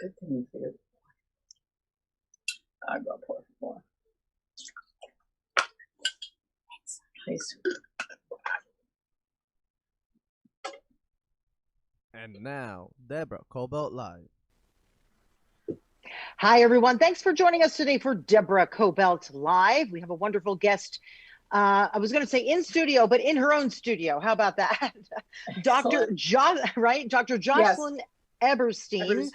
Good thing you figured. I got pour more. Nice. And now, Deborah Kobylt Live. Hi, everyone. Thanks for joining us today for Deborah Kobylt Live. We have a wonderful guest. I was going to say in studio, but in her own studio. How about that? Dr. Jocelyn Eberstein.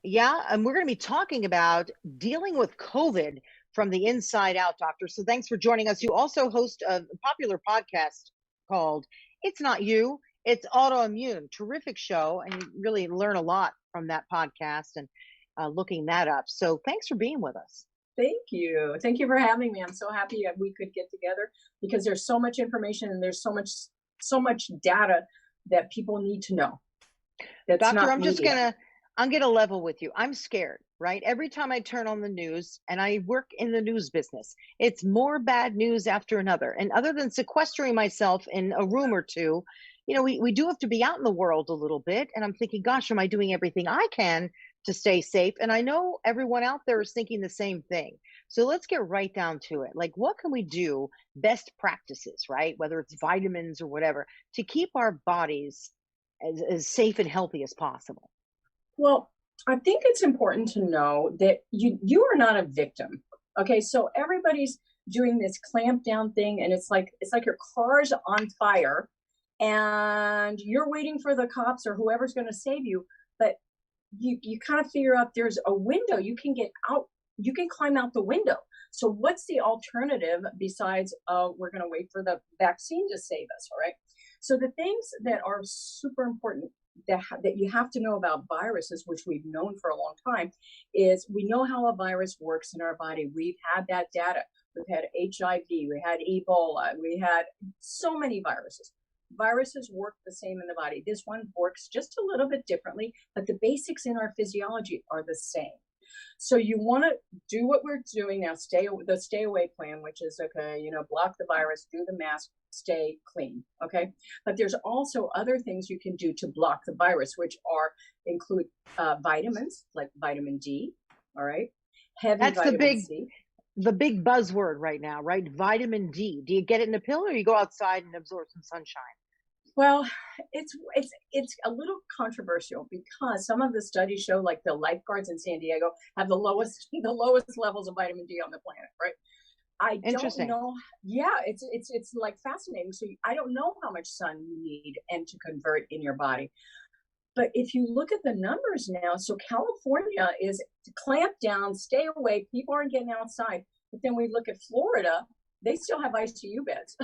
Yeah, and we're going to be talking about dealing with COVID from the inside out, doctor. So thanks for joining us. You also host a popular podcast called It's Not You, It's Autoimmune. Terrific show, and you really learn a lot from that podcast and looking that up. So thanks for being with us. Thank you. Thank you for having me. I'm so happy that we could get together because there's so much information and there's so much data that people need to know. Doctor, I'm gonna level with you. I'm scared, right? Every time I turn on the news, and I work in the news business, it's more bad news after another. And other than sequestering myself in a room or two, you know, we do have to be out in the world a little bit. And I'm thinking, gosh, am I doing everything I can to stay safe? And I know everyone out there is thinking the same thing. So let's get right down to it. Like, what can we do? Best practices, right? Whether it's vitamins or whatever, to keep our bodies as safe and healthy as possible. Well, I think it's important to know that you are not a victim. Okay, so everybody's doing this clamp down thing, and it's like your car's on fire, and you're waiting for the cops or whoever's going to save you. But you kind of figure out there's a window you can get out. You can climb out the window. So what's the alternative besides we're going to wait for the vaccine to save us? All right. So the things that are super important that you have to know about viruses, which we've known for a long time, is we know how a virus works in our body. We've had that data. We've had HIV, we had Ebola, we had so many viruses. Viruses work the same in the body. This one works just a little bit differently, but the basics in our physiology are the same. So you want to do what we're doing now, the stay away plan, which is, okay, block the virus, do the mask, stay clean, okay? But there's also other things you can do to block the virus, which include vitamins, like vitamin D, all right? That's the big buzzword right now, right? Vitamin D. Do you get it in a pill or you go outside and absorb some sunshine? Well, it's a little controversial because some of the studies show, like the lifeguards in San Diego have the lowest levels of vitamin D on the planet, right? I don't know. Yeah, it's like fascinating. So I don't know how much sun you need and to convert in your body. But if you look at the numbers now, so California is clamped down, stay away, people aren't getting outside. But then we look at Florida, they still have ICU beds.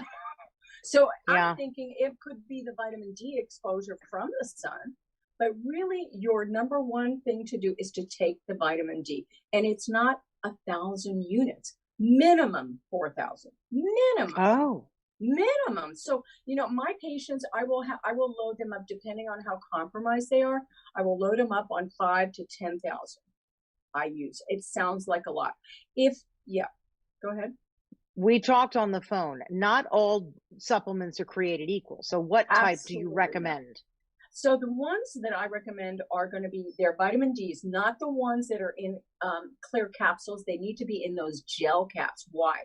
So yeah. I'm thinking it could be the vitamin D exposure from the sun, but really your number one thing to do is to take the vitamin D. And it's not 1,000 units, minimum 4,000, minimum. Oh. Minimum. So, my patients, I will load them up depending on how compromised they are. I will load them up on 5,000 to 10,000. I use. It sounds like a lot. Go ahead. We talked on the phone. Not all supplements are created equal. So what type do you recommend? So the ones that I recommend are going to be their vitamin Ds, not the ones that are in clear capsules. They need to be in those gel caps. Why?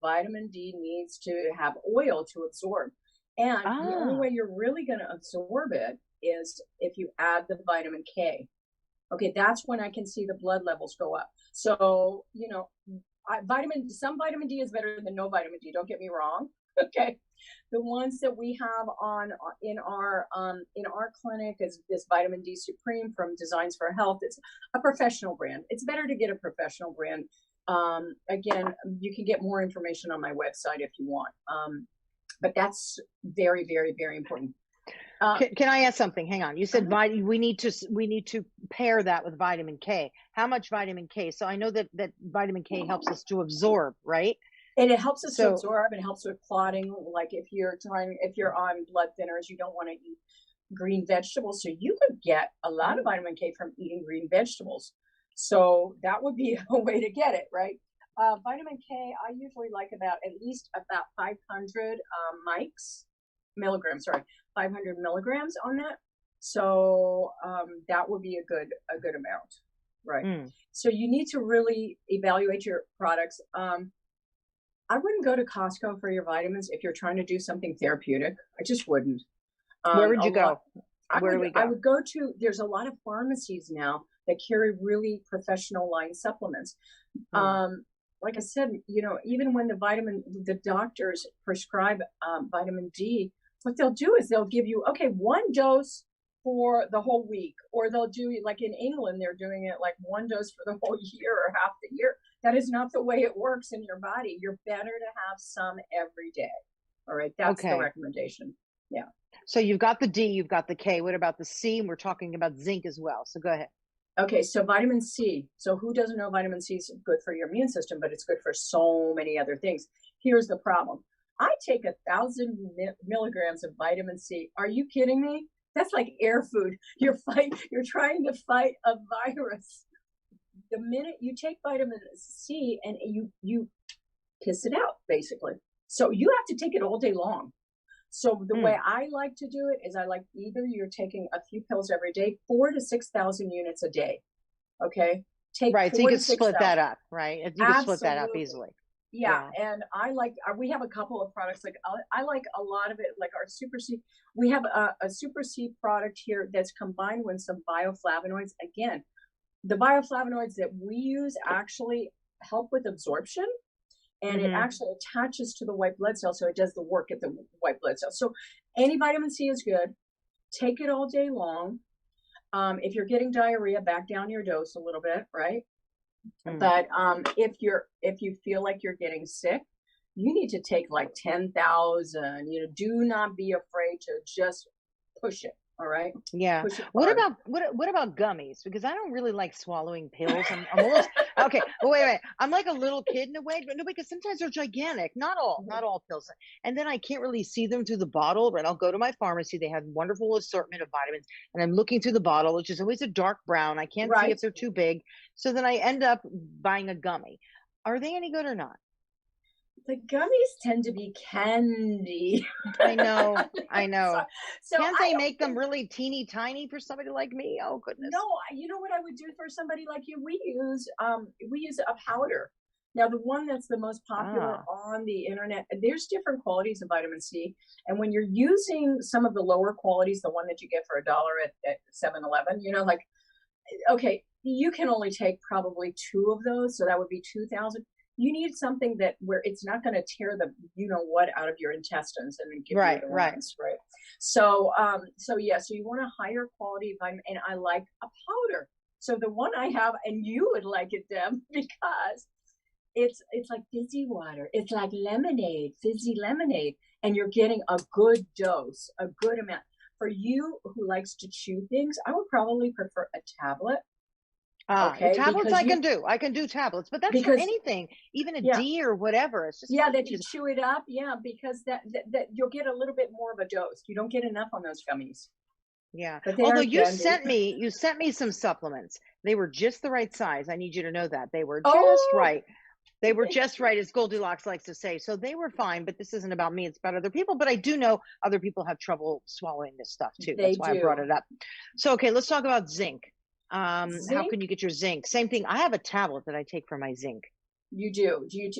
Vitamin D needs to have oil to absorb. And the only way you're really going to absorb it is if you add the vitamin K. Okay, that's when I can see the blood levels go up. So, some vitamin D is better than no vitamin D. Don't get me wrong. Okay, the ones that we have in our clinic is this vitamin D Supreme from Designs for Health. It's a professional brand. It's better to get a professional brand. Again, you can get more information on my website if you want. But that's very, very, very important. Can I ask something? Hang on. You said we need to pair that with vitamin K. How much vitamin K? So I know that vitamin K helps us to absorb, right? And it helps us to absorb and helps with clotting. Like if you're on blood thinners, you don't want to eat green vegetables. So you could get a lot of vitamin K from eating green vegetables. So that would be a way to get it, right? Vitamin K, I usually like at least 500 milligrams, 500 milligrams on that. So that would be a good amount. Right. Mm. So you need to really evaluate your products. I wouldn't go to Costco for your vitamins if you're trying to do something therapeutic. I just wouldn't. Where would A you lot, go? Where do we I go? would go to, there's a lot of pharmacies now that carry really professional line supplements. Mm. Like I said, you know, even when the doctors prescribe vitamin D, what they'll do is they'll give you, okay, one dose for the whole week, or they'll do, like in England, they're doing it like one dose for the whole year or half the year. That is not the way it works in your body. You're better to have some every day. All right. That's the Okay. recommendation. Yeah. So you've got the D, you've got the K. What about the C? And we're talking about zinc as well. So go ahead. Okay, so vitamin C. So who doesn't know vitamin C is good for your immune system, but it's good for so many other things. Here's the problem. I take 1,000 milligrams of vitamin C. Are you kidding me? That's like air food. You're trying to fight a virus. The minute you take vitamin C and you piss it out, basically. So you have to take it all day long. So the way I like to do it is I like either you're taking a few pills every day, 4,000 to 6,000 units a day. Okay. Take Right. So you 4 to could split 6,000. that up, right? You could split that up Absolutely. easily. Yeah. And I like, we have a couple of products. Like I like a lot of it, like our Super C. We have a Super C product here that's combined with some bioflavonoids. Again, the bioflavonoids that we use actually help with absorption. And it actually attaches to the white blood cell, so it does the work at the white blood cell. So any vitamin C is good. Take it all day long. If you're getting diarrhea, back down your dose a little bit, right? But if you feel like you're getting sick, you need to take like 10,000. You know, do not be afraid to just push it. All right. Yeah. Push it What hard. about what about gummies? Because I don't really like swallowing pills. I'm almost okay. Well, wait. I'm like a little kid in a way, but no, because sometimes they're gigantic. Not all pills. And then I can't really see them through the bottle. But I'll go to my pharmacy. They have wonderful assortment of vitamins, and I'm looking through the bottle, which is always a dark brown. I can't see if they're too big. So then I end up buying a gummy. Are they any good or not? The gummies tend to be candy. I know. So Can't I they don't make them think, really teeny tiny for somebody like me? Oh goodness. no, you know what I would do for somebody like you? We use a powder. Now the one that's the most popular on the internet, there's different qualities of vitamin C. And when you're using some of the lower qualities, the one that you get for $1 at 7-Eleven, you know, like, okay, you can only take probably 2 of those. So that would be 2,000. You need something that where it's not going to tear the you know what out of your intestines and then give you the ones, right? So so you want a higher quality vitamin, and I like a powder. So the one I have, and you would like it, Deb, because it's like fizzy water. It's like lemonade, fizzy lemonade, and you're getting a good dose, a good amount. For you who likes to chew things, I would probably prefer a tablet. Okay, tablets I can do. I can do tablets, but that's for anything, even a D or whatever. It's just that you chew it up. Yeah, because that you'll get a little bit more of a dose. You don't get enough on those gummies. Yeah. But Although you sent me some supplements. They were just the right size. I need you to know that. They were just right. They were just right, as Goldilocks likes to say. So they were fine, but this isn't about me. It's about other people. But I do know other people have trouble swallowing this stuff too. That's why I brought it up. So, okay, let's talk about zinc. How can you get your zinc? Same thing. I have a tablet that I take for my zinc. You do? Do you?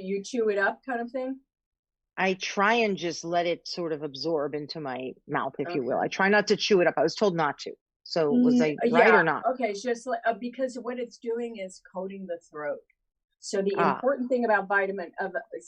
You chew it up, kind of thing? I try and just let it sort of absorb into my mouth, if you will. I try not to chew it up. I was told not to. So was I right or not? Okay, just because what it's doing is coating the throat. So the important thing about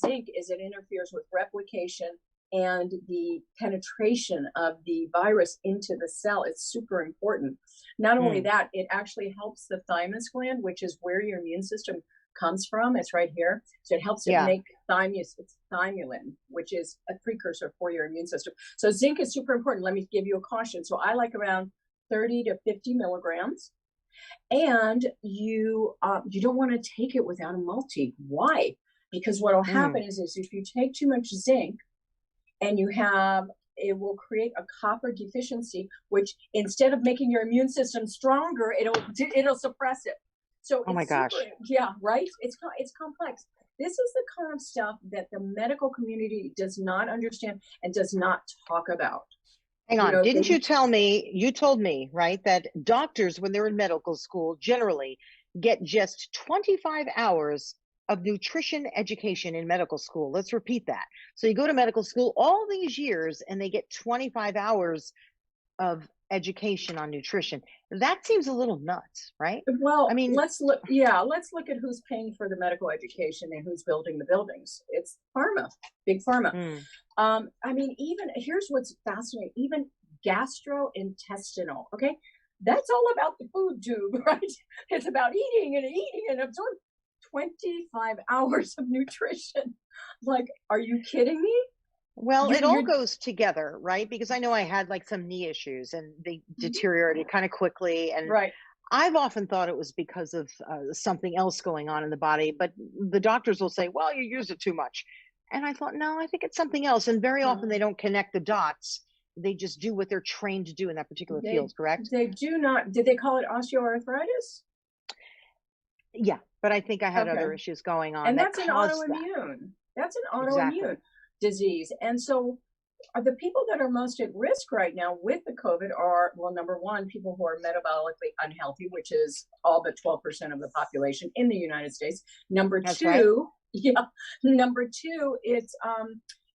zinc is it interferes with replication and the penetration of the virus into the cell. It's super important. Not only that, it actually helps the thymus gland, which is where your immune system comes from. It's right here. So it helps it make thymulin, which is a precursor for your immune system. So zinc is super important. Let me give you a caution. So I like around 30 to 50 milligrams. And you don't want to take it without a multi. Why? Because what will happen is if you take too much zinc, and it will create a copper deficiency, which instead of making your immune system stronger, it'll suppress it. So oh my gosh, yeah, right. It's complex. This is the kind of stuff that the medical community does not understand and does not talk about. Hang You on. know, Didn't you tell me, you told me, right, that doctors, when they're in medical school, generally get just 25 hours of nutrition education in medical school. Let's repeat that. So you go to medical school all these years and they get 25 hours of education on nutrition. That seems a little nuts, right? I well, mean, let's look. Yeah, let's look at who's paying for the medical education and who's building the buildings. It's pharma, big pharma. mm, I mean, even here's what's fascinating. Even gastrointestinal. Okay, that's all about the food tube, right? It's about eating and absorbing. 25 hours of nutrition. Like, are you kidding me? well, You're, it all you're goes together, right? Because I know I had like some knee issues and they mhm, deteriorated kind of quickly. And right. I've often thought it was because of something else going on in the body, but the doctors will say, well, you use it too much. And I thought, no, I think it's something else. And very often No, they don't connect the dots. They just do what they're trained to do in that particular they field, correct? they do not. Did they call it osteoarthritis? Yeah. But I think I had Okay. other issues going on And that that's an caused that. autoimmune. That's an Exactly. autoimmune disease. And so are the people that are most at risk right now with the COVID are, well, number one, people who are metabolically unhealthy, which is all but 12% of the population in the United States. Number That's right. two, yeah, number two, it's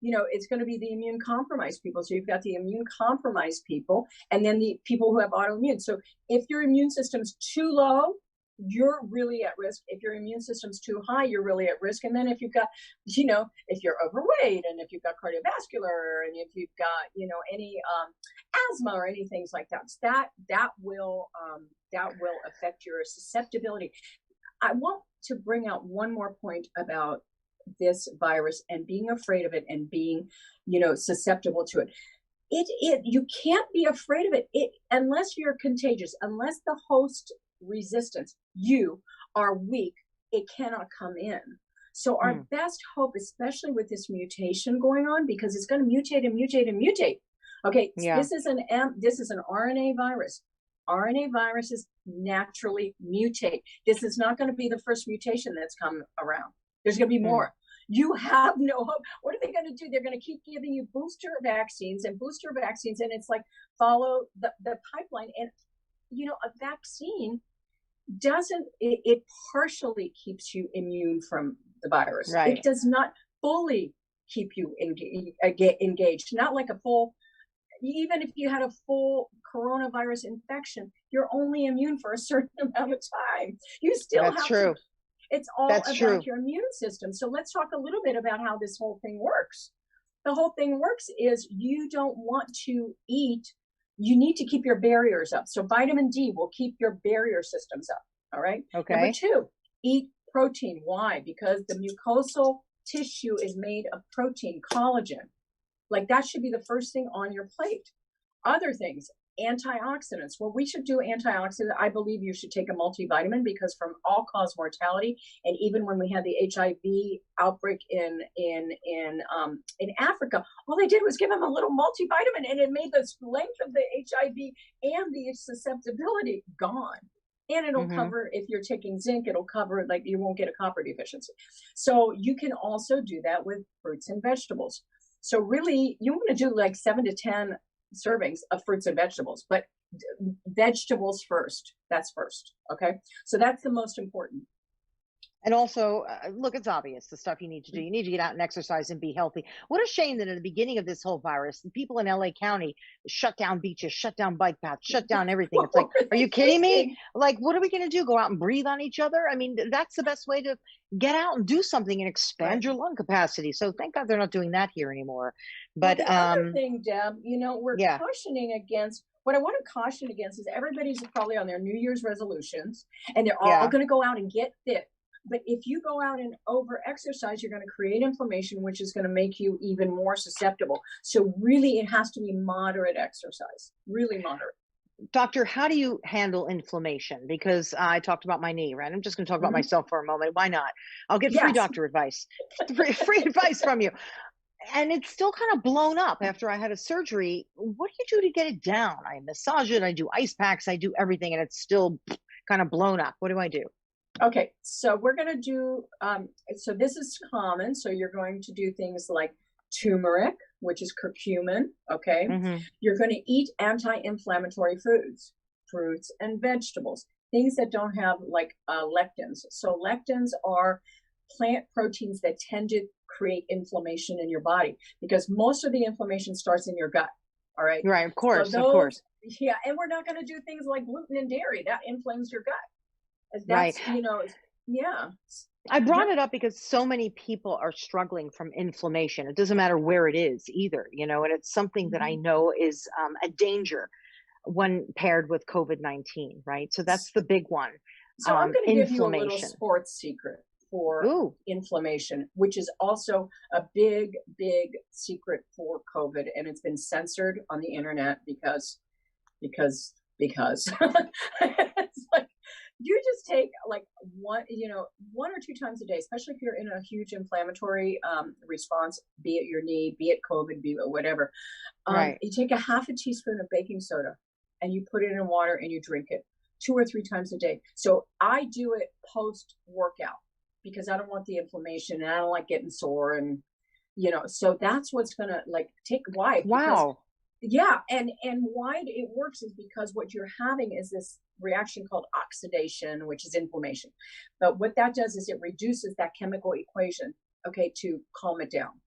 it's going to be the immune compromised people. So you've got the immune compromised people, and then the people who have autoimmune. So if your immune system's too low, you're really at risk. If your immune system's too high, you're really at risk. And then if you've got, if you're overweight and if you've got cardiovascular and if you've got, any asthma or any things like that, that will affect your susceptibility. I want to bring out one more point about this virus and being afraid of it and being, susceptible to it. You can't be afraid of it unless you're contagious, unless the host resistance, you are weak, it cannot come in. So our Mm, best hope, especially with this mutation going on, because it's going to mutate and mutate and mutate. Okay, yeah. this is an RNA virus. RNA viruses naturally mutate. This is not going to be the first mutation that's come around. There's going to be Mm, more. You have no hope. What are they going to do? They're going to keep giving you booster vaccines, and it's like follow the pipeline. And a vaccine doesn't it partially keeps you immune from the virus. It right. does not fully keep you engaged. Not like a full. Even if you had a full coronavirus infection, you're only immune for a certain amount of time. You still That's have to. true. It's all That's about true. your immune system. So let's talk a little bit about how this whole thing works. The whole thing works is you don't want to eat. You need to keep your barriers up. So vitamin D will keep your barrier systems up. All right. Number Okay. two, eat protein. Why? Because the mucosal tissue is made of protein, collagen. Like that should be the first thing on your plate. Other things, antioxidants. Well, we should do antioxidants. I believe you should take a multivitamin because from all-cause mortality, and even when we had the HIV outbreak in Africa, all they did was give them a little multivitamin, and it made the length of the HIV and the susceptibility gone. And it'll Hmm. cover, if you're taking zinc, it'll cover, like you won't get a copper deficiency. So you can also do that with fruits and vegetables. So really, you want to do like 7 to 10 servings of fruits and vegetables, but vegetables first. That's first. Okay. So that's the most important. And also, look, it's obvious the stuff you need to do. You need to get out and exercise and be healthy. What a shame that in the beginning of this whole virus, the people in LA County shut down beaches, shut down bike paths, shut down everything. It's What like, were are they you kidding me? thinking? Like, what are we going to do? Go out and breathe on each other? I mean, that's the best way to get out and do something and expand Right. your lung capacity. So thank God they're not doing that here anymore. Well, But the other thing, Deb, we're yeah, cautioning against. What I want to caution against is everybody's probably on their New Year's resolutions and they're all yeah. going to go out and get fit. But if you go out and over exercise, you're going to create inflammation, which is going to make you even more susceptible. So really, it has to be moderate exercise, really moderate. Doctor, how do you handle inflammation? Because I talked about my knee, right? I'm just going to talk about Mhm. myself for a moment. Why not? I'll get free Yes. doctor advice, free advice from you. And it's still kind of blown up after I had a surgery. What do you do to get it down? I massage it, I do ice packs, I do everything, and it's still kind of blown up. What do I do? Okay, so we're going to do, so this is common. So you're going to do things like turmeric, which is curcumin, okay? Mm-hmm. You're going to eat anti-inflammatory foods, fruits and vegetables, things that don't have like lectins. So lectins are plant proteins that tend to create inflammation in your body, because most of the inflammation starts in your gut. All right. Right. Of course. So those, of course. yeah. And we're not going to do things like gluten and dairy that inflames your gut. Right. That's, you know, yeah. I brought it up because so many people are struggling from inflammation. It doesn't matter where it is either, you know, and it's something that I know is a danger when paired with COVID-19, right? So that's the big one. So I'm going to give you a little Inflammation. sports secret for Ooh. inflammation, which is also a big, big secret for COVID. And it's been censored on the internet because it's like, you just take like one or two times a day, especially if you're in a huge inflammatory response, be it your knee, be it COVID, be it whatever. Right. You take a half a teaspoon of baking soda and you put it in water and you drink it 2 or 3 times a day. So I do it post workout because I don't want the inflammation and I don't like getting sore, and so that's what's gonna like take. Why? Wow. Yeah, and why it works is because what you're having is this reaction called oxidation, which is inflammation. But what that does is it reduces that chemical equation, okay, to calm it down.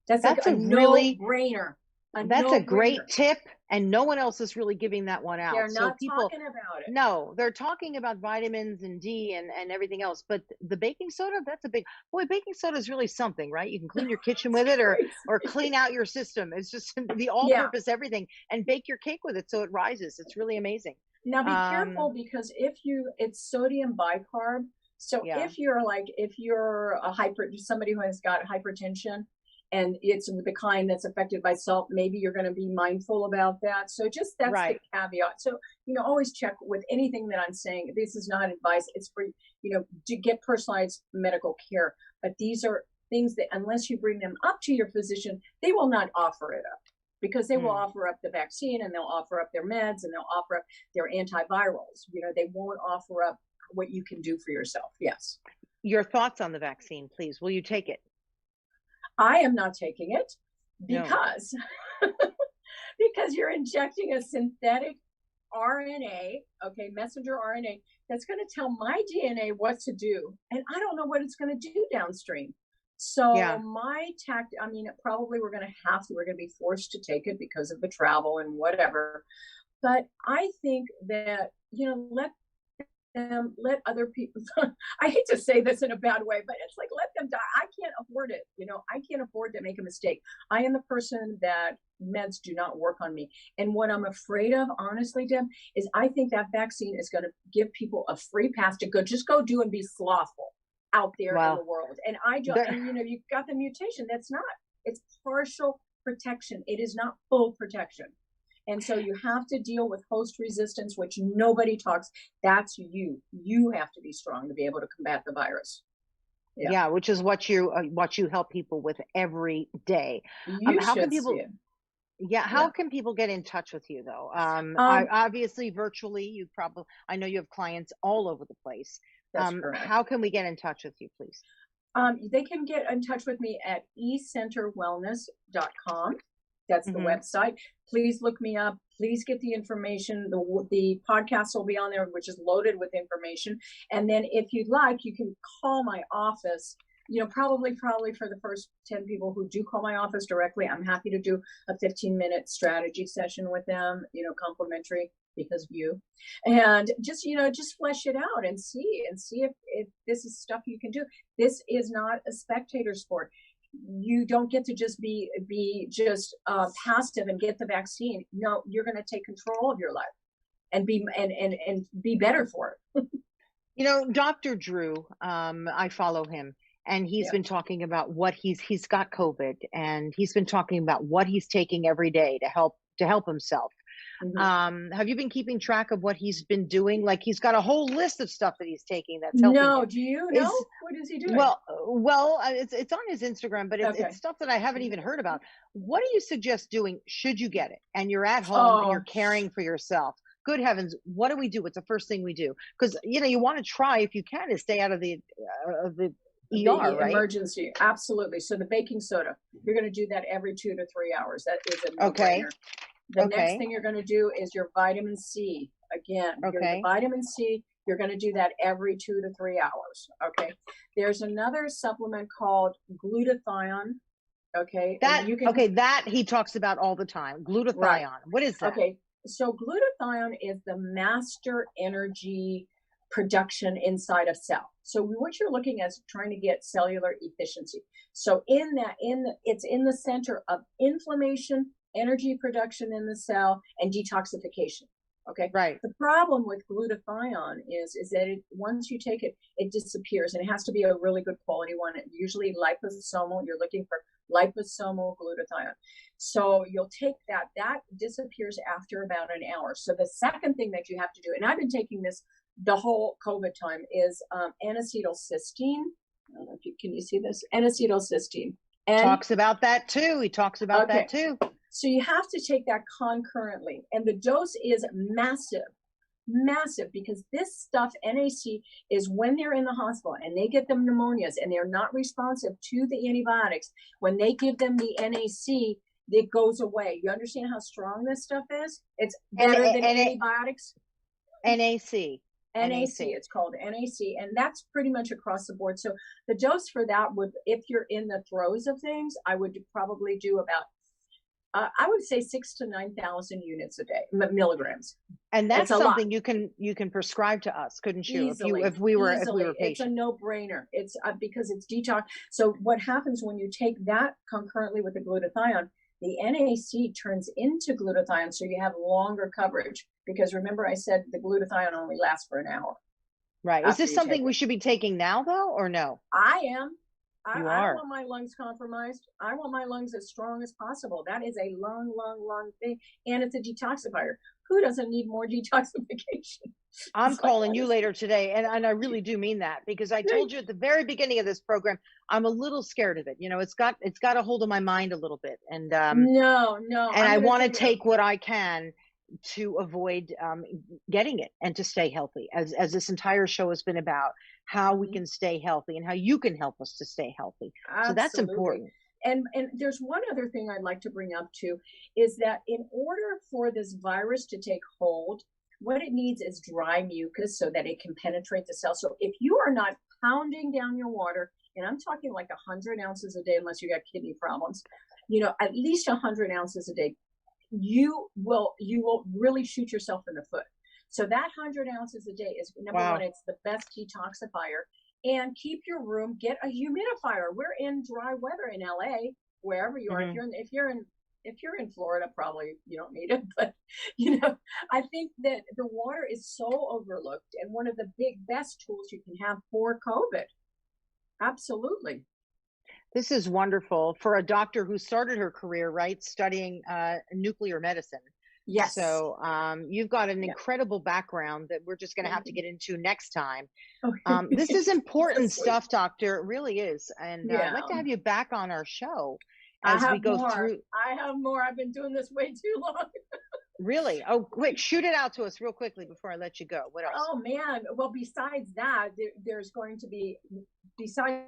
That's like a no-brainer. That's a great tip, and no one else is really giving that one out. They're so not people, talking about it. No, they're talking about vitamins and D and everything else. But the baking soda, that's a big boy. Baking soda is really something, right? You can clean your kitchen with it, or clean out your system. It's just the all-purpose everything, and bake your cake with it so it rises. It's really amazing. Now be careful, because it's sodium bicarb. So if you're somebody who has got hypertension, and it's the kind that's affected by salt, maybe you're going to be mindful about that. So just that's the caveat. So, always check with anything that I'm saying. This is not advice. It's for, to get personalized medical care. But these are things that unless you bring them up to your physician, they will not offer it up, because they will offer up the vaccine, and they'll offer up their meds, and they'll offer up their antivirals. They won't offer up what you can do for yourself. Yes. Your thoughts on the vaccine, please. Will you take it? I am not taking it because because you're injecting a synthetic RNA, messenger RNA, that's going to tell my DNA what to do, and I don't know what it's going to do downstream. So my probably we're going to be forced to take it because of the travel and whatever. But I think that, let other people, I hate to say this in a bad way, but it's like, let them die. I can't afford it. I can't afford to make a mistake. I am the person that meds do not work on me. And what I'm afraid of, honestly, Deb, is I think that vaccine is going to give people a free pass to just go do and be slothful out there in the world. And you've got the mutation. It's partial protection. It is not full protection. And so you have to deal with host resistance, which nobody talks. That's you. You have to be strong to be able to combat the virus. Yeah, which is what you help people with every day. How can people? How can people get in touch with you, though? Obviously, virtually. I know you have clients all over the place. That's correct. How can we get in touch with you, please? They can get in touch with me at ecenterwellness.com. That's the website. Please look me up. Please get the information. The podcast will be on there, which is loaded with information. And then if you'd like, you can call my office. Probably for the first 10 people who do call my office directly, I'm happy to do a 15-minute strategy session with them, complimentary because of you. And just flesh it out and see if this is stuff you can do. This is not a spectator sport. You don't get to just be passive and get the vaccine. No, you're going to take control of your life and be better for it. Dr. Drew, I follow him, and he's been talking about what he's got COVID, and he's been talking about what he's taking every day to help himself. Have you been keeping track of what he's been doing? Like, he's got a whole list of stuff that he's taking that's helping him. Do you know? What is he doing? Well, it's on his Instagram, but it's stuff that I haven't even heard about. What do you suggest doing should you get it and you're at home and you're caring for yourself? Good heavens, what do we do? What's the first thing we do? Because you want to try, if you can, is stay out of the ER, right? Emergency, absolutely. So the baking soda, you're going to do that every 2 to 3 hours. That is a no-brainer. The next thing you're going to do is your vitamin C. Again, the vitamin C, you're going to do that every 2 to 3 hours. Okay. There's another supplement called glutathione. Okay. That he talks about all the time. Glutathione. Right. What is that? Okay. So glutathione is the master energy production inside a cell. So what you're looking at is trying to get cellular efficiency. So it's in the center of inflammation, energy production in the cell, and detoxification. Okay. Right. The problem with glutathione is that once you take it, it disappears, and it has to be a really good quality one. Usually liposomal. You're looking for liposomal glutathione. So you'll take that disappears after about an hour. So the second thing that you have to do, and I've been taking this the whole COVID time, is N-acetylcysteine. I don't know if can you see this? N-acetylcysteine. Talks about that too. He talks about that too. So you have to take that concurrently, and the dose is massive, because this stuff, NAC, is when they're in the hospital and they get them pneumonias and they're not responsive to the antibiotics. When they give them the NAC, it goes away. You understand how strong this stuff is? It's better than antibiotics. NAC. It's called NAC, and that's pretty much across the board. So the dose for that would, if you're in the throes of things, I would probably do about, I would say 6,000 to 9,000 units a day, milligrams. And that's something you can prescribe to us, couldn't you? Easily, if we were patient. It's a no-brainer. It's because it's detox. So what happens when you take that concurrently with the glutathione? The NAC turns into glutathione, so you have longer coverage. Because remember, I said the glutathione only lasts for an hour. Right. Is this something we should be taking now, though, or no? I am. I don't want my lungs compromised. I want my lungs as strong as possible. That is a long thing. And it's a detoxifier. Who doesn't need more detoxification? I'm calling you later today. And I really do mean that, because I told you at the very beginning of this program, I'm a little scared of it. You know, it's got a hold of my mind a little bit. And no. And I want to take what I can to avoid getting it and to stay healthy, as this entire show has been about how we can stay healthy and how you can help us to stay healthy. Absolutely. So that's important. And there's one other thing I'd like to bring up too, is that in order for this virus to take hold, what it needs is dry mucus so that it can penetrate the cell. So if you are not pounding down your water, and I'm talking like 100 ounces a day, unless you got kidney problems, at least 100 ounces a day, you will really shoot yourself in the foot. So that 100 ounces a day is number one. It's the best detoxifier. And keep your room. Get a humidifier. We're in dry weather in LA, wherever you are. If you're in Florida, probably you don't need it. But I think that the water is so overlooked, and one of the best tools you can have for COVID. Absolutely. This is wonderful for a doctor who started her career, right, studying nuclear medicine. Yes. So you've got an incredible background that we're just going to have to get into next time. This is important stuff, Doctor. It really is. And I'd like to have you back on our show as we go through. I have more. I've been doing this way too long. Really? Oh, quick, shoot it out to us real quickly before I let you go. What else? Oh, man. Well, besides that, there's going to be, besides.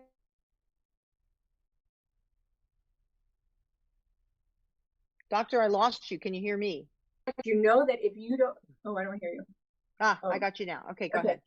Doctor, I lost you. Can you hear me? You know that if you don't, I don't hear you. I got you now. Okay, go ahead.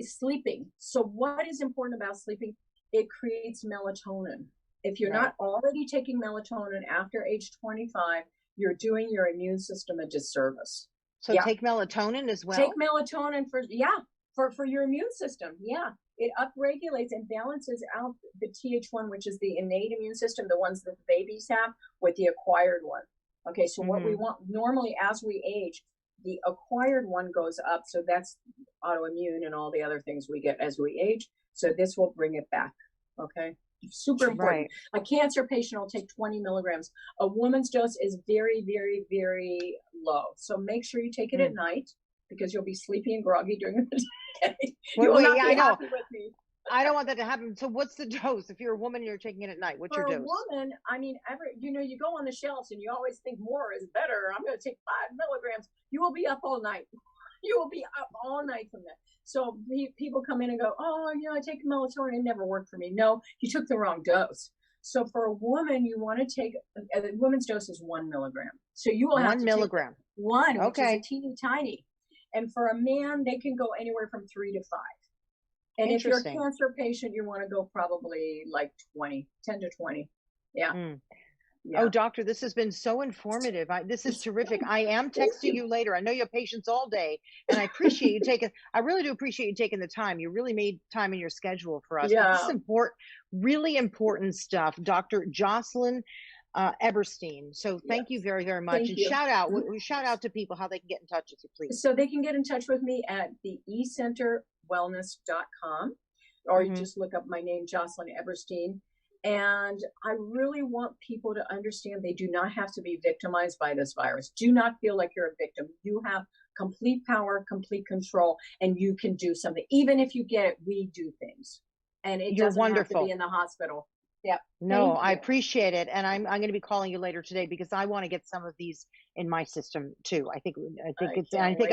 Sleeping. So what is important about sleeping? It creates melatonin. If you're not already taking melatonin after age 25, you're doing your immune system a disservice. So take melatonin as well? Take melatonin for your immune system. Yeah. It upregulates and balances out the Th1, which is the innate immune system, the ones that the babies have, with the acquired one. Okay, so what we want normally as we age, the acquired one goes up. So that's autoimmune and all the other things we get as we age. So this will bring it back. Okay, super important. A cancer patient will take 20 milligrams. A woman's dose is very, very, very low. So make sure you take it at night, because you'll be sleepy and groggy during the day. I know. I don't want that to happen. So what's the dose? If you're a woman and you're taking it at night, what's your dose? For a woman, I mean, you go on the shelves and you always think more is better. I'm going to take 5 milligrams. You will be up all night. You will be up all night from that. So people come in and go, oh, I take melatonin. It never worked for me. No, you took the wrong dose. So for a woman, you want to take, a woman's dose is 1 milligram. So you will have to 1 milligram. take one, which is Okay. a teeny tiny. And for a man, they can go anywhere from 3 to 5. And if you're a cancer patient, you want to go probably like 20, 10 to 20. Yeah. Yeah. Oh, doctor, this has been so informative. This is terrific. I am texting you later. I know you have patients all day, and I appreciate you taking, I really do appreciate you taking the time. You really made time in your schedule for us. Yeah. But this is important, really important stuff. Dr. Jocelyn Eberstein. So thank you very, very much. And shout out to people how they can get in touch with you, please. So they can get in touch with me at the ecenterwellness.com, or you just look up my name, Jocelyn Eberstein. And I really want people to understand they do not have to be victimized by this virus. Do not feel like you're a victim. You have complete power, complete control, and you can do something. Even if you get it, we do things. And it doesn't have to be in the hospital. Yeah. No, I appreciate it. And I'm going to be calling you later today because I want to get some of these in my system too. I think it's, thank you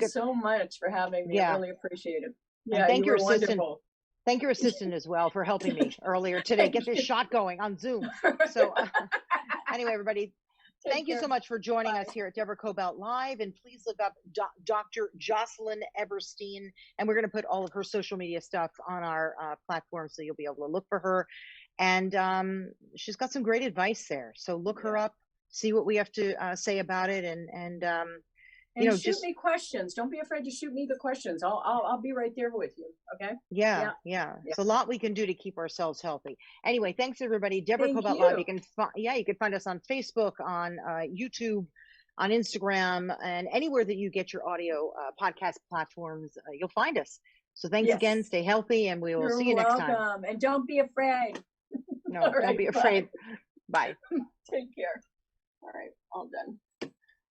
so much for having me. Yeah. I really appreciate it. Yeah. And thank your assistant. Wonderful. Thank your assistant as well for helping me earlier today. Get this shot going on Zoom. So anyway, everybody, thank you so much for joining us here at Deborah Kobylt Live. And please look up Dr. Jocelyn Eberstein. And we're going to put all of her social media stuff on our platform so you'll be able to look for her. And she's got some great advice there. So look her up, see what we have to say about it. And shoot me questions. Don't be afraid to shoot me the questions. I'll be right there with you. Okay. Yeah. It's a lot we can do to keep ourselves healthy. Anyway, thanks everybody. Deborah Kobylt Live. You can find us on Facebook, on YouTube, on Instagram, and anywhere that you get your audio podcast platforms. You'll find us. So thanks again. Stay healthy, and we will see you next time. You're welcome. And don't be afraid. No, don't be afraid. Bye. Take care. All right. All done.